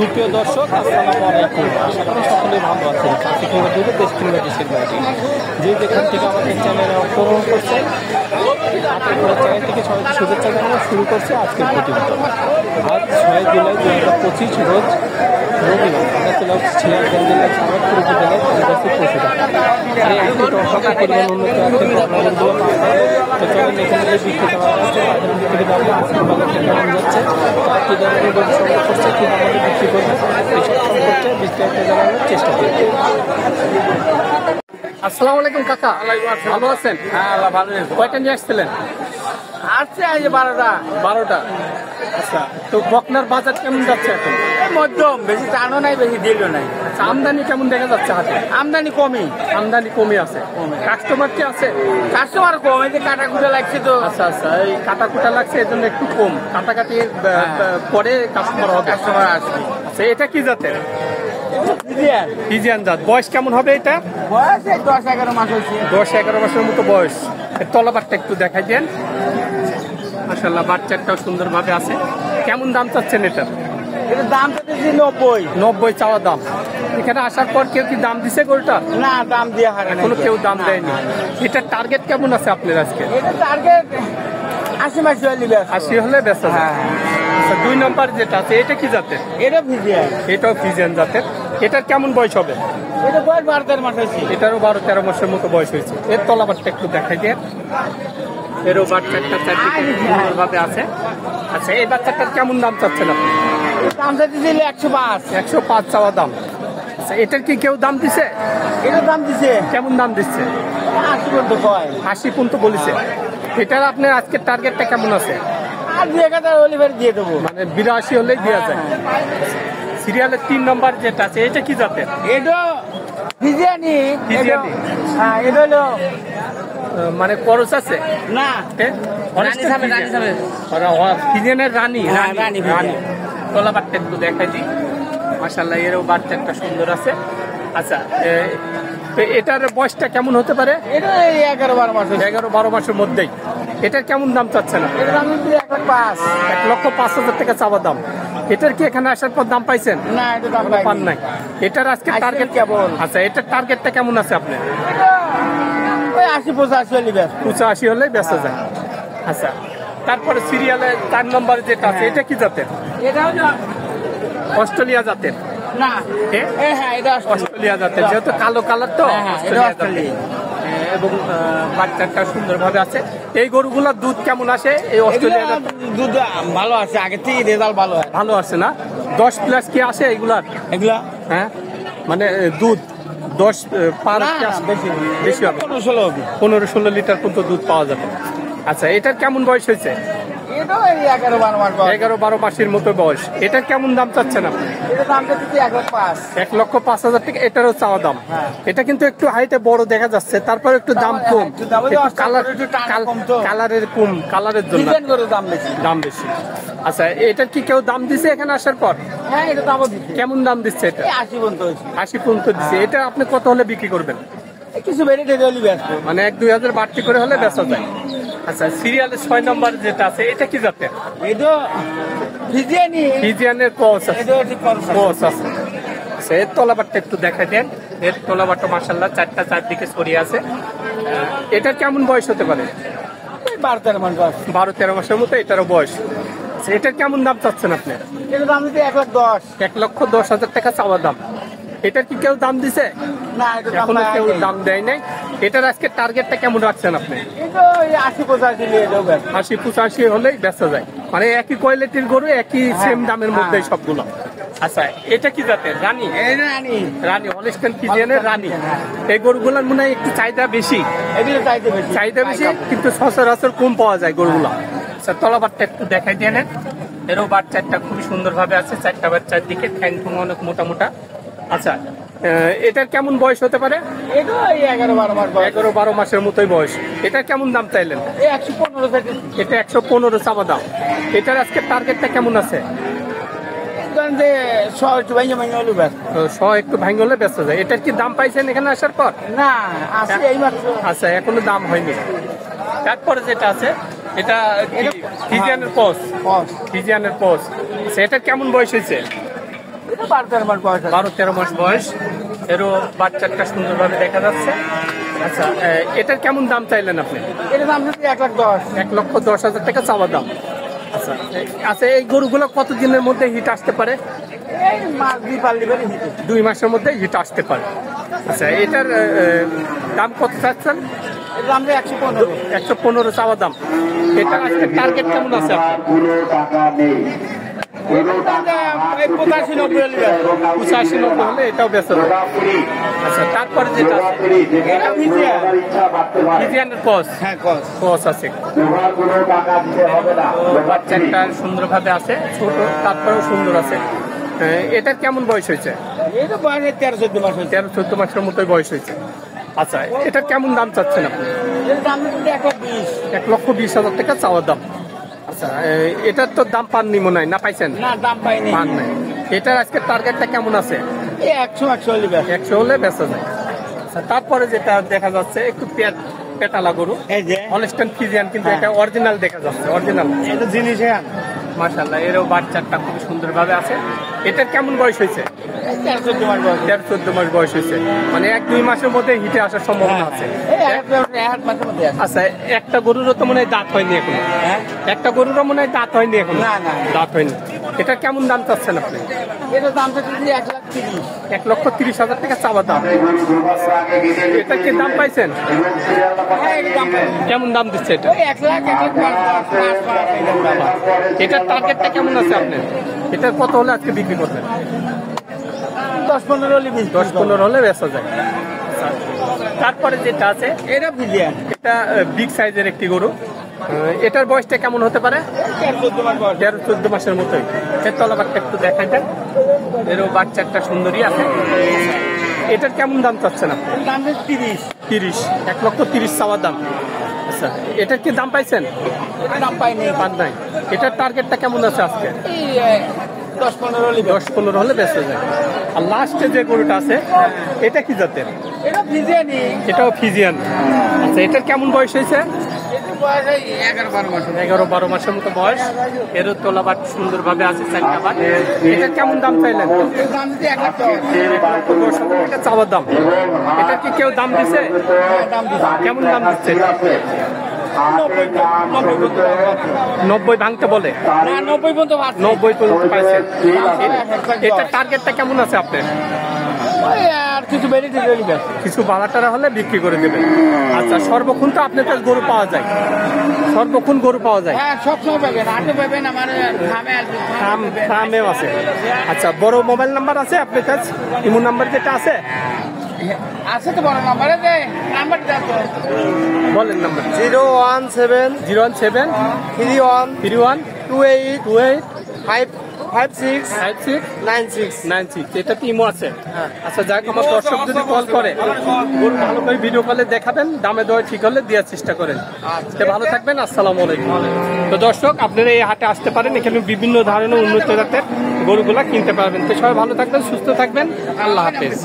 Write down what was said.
সুপ্রিয় দর্শক, আসসালামু আলাইকুম। আশা করি সকলেই ভালো আছেন। কাছে কিংবা দূরে, দেশ কিংবা দেশের বাইরে, যে যেখান থেকে আমাদের চ্যানেলে অংশগ্রহণ করছেন, আপনার চ্যানেলটিকে সবাইকে শুভেচ্ছা জানানো শুরু করছে আজকের প্রতিবেদন। আজ 6 জুলাই 2025 রোজ রবিবার। আমরা চলে আসছি সিরাজগঞ্জ জেলার সাগরপুর উপজেলায় পশুপাখি আর এই একটি টর্কাকে পরিমাণ উন্নত আছে প্রবলেমগুলো পাওয়া যায়। তো চলেন এখানে যে বিক্রি করা হচ্ছে তাদের থেকে জানবো আজকের বাজারটা কেমন যাচ্ছে, তারা কী ধরনের গরু সংগ্রহ করছে, কী দামে বিক্রি করবে, এইসব সম্পর্কে বিস্তারিত জানানোর চেষ্টা করি। আসসালামু আলাইকুম কাকা, ভালো আছেন? হ্যাঁ আল্লাহ ভালো। কয়টা নিয়ে আসছিলেন? আসছে আজ 12টা। আচ্ছা, তো বকনার বাজার কেমন যাচ্ছে এখন? মধ্যম, বেশি টানও নাই বেশি দিলও নাই। আচ্ছা, আমদানি কেমন দেখা যাচ্ছে হাতে? আমদানি কমই, আমদানি কমে আছে। কাস্টমার কি আছে? কাস্টমার কম, এই যে কাটা কুটা লাগছে তো। আচ্ছা আচ্ছা, এই কাটাকুটা লাগছে এর জন্য একটু কম, কাটাকাটি পরে কাস্টমার হবে। কাস্টমার আসবে। আচ্ছা, এটা কি জাতের? ফিজিয়ান জাত। বয়স কেমন হবে এটা? বয়স এই 10-11 মাস হয়েছে। 10-11 মাসের মতো বয়স। এর তলাবারটা একটু দেখাই দেন। মাশাআল্লাহ, বাচ্চাটাও সুন্দরভাবে আছে। কেমন দাম চাচ্ছেন এটার? এটার দাম তো দিচ্ছি 90 চাওয়া দাম। এখানে আসার পর কেউ কি দাম দিছে গরুটা? না, দাম দিয়ে হারে এখনো কেউ দাম দেয়নি। এটার টার্গেট কেমন আছে আপনার আজকে? এটা টার্গেট 80 মাস হয়ে নিবে। 80 হলে ব্যস্ত। আচ্ছা, 2 নম্বর যেটা আছে এটা কি জাতের? এটা ফিজিয়ান। এটাও ফিজিয়ান জাতের। এটার কেমন বয়স হবে? এটা বয়স 12-13 মাস হয়েছে। এটারও 12-13 মাসের মতো বয়স হয়েছে। এর তলাবারটা একটু দেখাই দিয়ে। এরও বাচ্চাটা চারদিকে সুন্দরভাবে আছে। আচ্ছা, এই বাচ্চাটার কেমন দাম চাচ্ছেন আপনি? দাম দিচ্ছিল 105। 105 চাওয়া দাম। আচ্ছা, এটার কি কেউ দাম দিছে? এটার দাম দিছে কেমন দাম দিচ্ছে? 80 পর্যন্ত কয়। 80 পর্যন্ত বলেছে। এটার আপনার আজকের টার্গেটটা কেমন আছে? আর 2,000 অলিভার দিয়ে দেবো। মানে 82 হলেই দেওয়া যায়। সিরিয়ালের 3 নম্বর যেটা আছে এটা কি জাতের? এটা ফিজিয়ানি। ফিজিয়ানি? হ্যাঁ, এটা হলো মানে করস আছে না ফিজিয়ানের রানী। হ্যাঁ, রানী। তলাবারটা একটু দেখাই দিই। মাশাআল্লাহ, এরও বাচ্চা একটা সুন্দর আছে। আচ্ছা, তো এটার বয়সটা কেমন হতে পারে? এটা 11-12 মাস হয়েছে। 11-12 মাসের মধ্যেই। এটার কেমন দাম চাচ্ছে না? এটার দাম দিচ্ছি 1,05,000। 1,05,000 টাকা চাওয়া দাম। এটার কি এখানে আসার পর দাম পাইছেন? না, এটা দাম পান নাই। এটার আজকে টার্গেট কেবল। আচ্ছা, এটার টার্গেটটা কেমন আছে আপনার? ওই 80-85 অলিভার। 85 হলেই বেচা যায়। আচ্ছা, তারপরে সিরিয়ালের 4 নম্বর যেটা আছে এটা কি জাতের? এটা হলো অস্ট্রেলিয়া জাতের। না, এ? হ্যাঁ, এটা অস্ট্রেলিয়া জাতের, যেহেতু কালো কালার তো। হ্যাঁ, এটা অস্ট্রেলিয়া। এবং বাচ্চাটা সুন্দরভাবে আছে। এই গরুগুলোর দুধ কেমন আসে? এই অস্ট্রেলিয়া দুধ ভালো আছে, আগে থেকে রেজাল্ট ভালো হয়। ভালো আসে না? 10+ কি আসে এগুলার? এগুলা হ্যাঁ, মানে দুধ 10 পার কি আসে? বেশি হবে। 15-16 লিটার পর্যন্ত দুধ পাওয়া যাবে। আচ্ছা, এটার কেমন বয়স হয়েছে? এটা 11-12 মাস বয়স। 11-12 মাসের মতো বয়স। এটার কেমন দাম চাচ্ছেন আপনি? এটা দাম দিচ্ছি 1,05,000। 1,05,000 টাকা এটারও চাওয়া দাম। এটা কিন্তু একটু হাইটে বড় দেখা যাচ্ছে, তারপর একটু দাম কম। কালারের কম, কালারের জন্য দাম বেশি। আচ্ছা, এটার কি কেউ দাম দিছে এখানে আসার পর? হ্যাঁ, এটা দামও দিচ্ছি। কেমন দাম দিচ্ছে এটা? 80 পর্যন্ত হয়েছে। 80 পর্যন্ত দিচ্ছে। এটা আপনি কত হলে বিক্রি করবেন? কিছু বেড়ে টেলে ব্যস্ত। মানে 1-2 হাজার বাড়তি করে হলে বেচা যায়। আচ্ছা, সিরিয়ালের 6 নম্বর যেটা আছে এটা কি জাতের? এটা ফিজিয়ানি। ফিজিয়ানের ক্রস আছে। এটা ঠিক ক্রস আছে। আচ্ছা, এর তলাবারটা একটু দেখাই দেন। এর তলাবারটা মাশাআল্লাহ চারদিকে ছড়িয়ে আছে। এটার কেমন বয়স হতে পারে? 12-13 মাস বয়স। 12-13 মাসের মতো এটারও বয়স। আচ্ছা, এটার কেমন দাম চাচ্ছেন আপনি? এটার দাম দিতে 1,10,000। 1,10,000 টাকা চাওয়া দাম। এটার কি কেউ দাম দিছে? না, এটা দাম এখনো কেউ নাই। দাম দেয় নাই। এটার আজকে টার্গেটটা কেমন রাখছেন আপনি? এটা 80-85 নিয়ে যাবে। 80-85 হলেই বেচা যায়। মানে একই কোয়ালিটির গরু, একই সেম দামের মধ্যেই সবগুলো। আচ্ছা, এটা কি জাতের? রানী? এটা রানী। রানী, হলিস্টাইন ফ্রিজিয়ানের রানী। এই গরুগুলোর মনে হয় একটু চাহিদা বেশি। এগুলো চাহিদা বেশি, কিন্তু সচরাচর কম পাওয়া যায় গরুগুলা। আচ্ছা, তলাবারটা একটু দেখাই দিয়ে নেন। এরও বাচ্চাটা খুবই সুন্দরভাবে আছে। 4টা বাচ্চার দিকে ঠ্যাং ঠুং অনেক মোটা মোটা। আচ্ছা, এটার কেমন বয়স হতে পারে? এটা 11-12 মাস বয়স। 11-12 মাসের মতোই বয়স। এটা কেমন দাম চাইলেন? 115 থেকে। এটা 115 চাওয়া দাম। এটার আজকে টার্গেটটা কেমন আছে? ধরেন যে 100 একটু ভাঙে অলিভার। 100 একটু ভাঙে হলে বেচা যায়। এটার কি দাম পাইছেন এখানে আসার পর? না, আসে এই মাত্র। আচ্ছা, এখনো দাম হয়নি। তারপরে যেটা আছে এটা ফিজিয়ানের পোস। ফিজিয়ানের পোস। আচ্ছা, এটার কেমন বয়স হয়েছে? এটা 12-13 মাস বয়স আছে। 12-13 মাস বয়স, এরও বাচ্চাটা সুন্দরভাবে দেখা যাচ্ছে। আচ্ছা, এটার কেমন দাম চাইলেন আপনি? এটার দাম হচ্ছে 1,10,000। 1,10,000 টাকা চাওয়া দাম। আচ্ছা আচ্ছা, এই গরুগুলো কতদিনের মধ্যে হিট আসতে পারে? এই মাস 2 পারলে বেরি হিটে। 2 মাসের মধ্যে হিট আসতে পারে। আচ্ছা, এটার দাম কত চাচ্ছেন? এটার দাম 115। 115 চাওয়া দাম। এটার আজকে টার্গেট কেমন আছে আপনার? এই 85-90 হলে বেচা। 85-90 হলে এটাও বেচা যাবে। আচ্ছা, তারপরে যেটা আছে এটা ফিজিয়া। ফিজিয়ানের কস, হ্যাঁ কস। কস আছে। বাচ্চাটা সুন্দরভাবে আছে, ছোট তারপরেও সুন্দর আছে। এটার কেমন বয়স হয়েছে? এটা বয়স 13-14 মাস হয়েছে। 13-14 মাসের মতোই বয়স হয়েছে। আচ্ছা, এটার কেমন দাম চাচ্ছেন আপনি? এটার দাম হচ্ছে 1,20,000। 1,20,000 টাকা চাওয়ার দাম। আচ্ছা, এটার তো দাম পাননি মনে হয়, না পাইছেন? না দাম পাইনি। পান নাই। এটার আজকে টার্গেটটা কেমন আছে? এই 100 হলে বেচা। 100 হলে বেচা যায়। আচ্ছা, তারপরে যেটা দেখা যাচ্ছে একটু পেটালা গরু, এই যে হলস্টাইন ফ্রিজিয়ান, কিন্তু এটা অরিজিনাল দেখা যাচ্ছে, অরিজিনাল। এটা জিনিস হ্যাঁ মাশাআল্লাহ, এরও বাচ্চাটা খুব সুন্দরভাবে আছে। এটার কেমন বয়স হয়েছে? 13-14 মাস বয়স। 13-14 মাস বয়স হয়েছে, মানে 1-2 মাসের মধ্যে হিটে আসার সম্ভাবনা আছে। এই এক মাসের মধ্যে আছে। আচ্ছা, একটা গরুরও তো মনে হয় দাঁত হয়নি এখন। হ্যাঁ একটা গরুরও মনে হয় দাঁত হয়নি এখন। না, না। দাঁত হয়নি। এটা কেমন দাম চাচ্ছেন আপনি? এটার দাম হচ্ছে 1,30,000। 1,30,000 টাকা চাওয়া দাম। এটা কি দাম পাইছেন? হ্যাঁ এটার দাম পাইনি। কেমন দাম দিচ্ছে এটা? ওই 1,00,000 এটার টার্গেটটা কেমন আছে আপনার? এটা কত হলে আজকে বিক্রি করবেন? 10-15 হলে 10-15 হলে বেচা যায়। আচ্ছা, তারপরে যেটা আছে এটা ফিজিয়া। এটা বিগ সাইজের একটি গরু। এটার বয়সটা কেমন হতে পারে? 13-14 মাস বয়স। 13-14 মাসের মতোই। এর তলাবারটা একটু দেখাই দেন। এরও বাচ্চাটা সুন্দরী আছে। এটার কেমন দাম চাচ্ছেন আপনি? এটার দাম হচ্ছে 30। 30, 1,30,000 চাওয়ার দাম। আচ্ছা, এটার কি দাম পাইছেন? এটার দাম পাইনি। পান নাই। এটার টার্গেটটা কেমন আছে আজকে? এই 10-15 হলে বেচা। 10-15 হলে বেঁচে যায়। আর লাস্টে যে গরুটা আছে এটা কি জাতের? এটা ফিজিয়া নেই। এটাও ফিজিয়ান। আচ্ছা, এটার কেমন বয়স হয়েছে? এটার বয়স এই 11-12 মাস। 11-12 মাসের মতো বয়স। এরও তোলাবাট সুন্দরভাবে আছে, চারটা বাট। এটার কেমন দাম চাইলেন? এটার দাম হচ্ছে 1,10,000। 1,10,000 টাকা চাওয়ার দাম। এটা কি কেউ দাম দিছে? হ্যাঁ, দাম দিচ্ছে। কেমন দাম দিচ্ছে? 90 ভাঙতে বলে। না 90 পর্যন্ত পাচ্ছে। 90 পর্যন্ত পাইছেন। এটা টার্গেটটা কেমন আছে আপনার? ওই আর কিছু বেরিয়ে দিলে হলে বেচা। কিছু বাড়াটারা হলে বিক্রি করে দেবেন। আচ্ছা, সর্বক্ষণ তো আপনার কাছে গরু পাওয়া যায়, সর্বক্ষণ গরু পাওয়া যায়। হ্যাঁ সবসময় পাবেন। হাটে পাবেন, আমার ফার্মে আসবে। ফার্মেও আছে। আচ্ছা, বড় মোবাইল নাম্বার আছে আপনার কাছে? ইমো নাম্বার যেটা আছে? আছে তো বড় নাম্বারে যে নাম্বারটা তো বলেন নাম্বার। 017 017 31 31 28 28 56 56 96। 96। এটা কি ইমো আছে? আচ্ছা, যাক, আমার দর্শক যদি কল করে গরু ভালো করে ভিডিও কলে দেখাবেন, দামে দরে ঠিক হলে দেওয়ার চেষ্টা করেন। তো ভালো থাকবেন। আসসালামু আলাইকুম। তো দর্শক, আপনারা এই হাটে আসতে পারেন, এখানে বিভিন্ন ধরনের উন্নত জাতের গরুগুলা কিনতে পারবেন। তো সবাই ভালো থাকবেন, সুস্থ থাকবেন। আল্লাহ হাফেজ।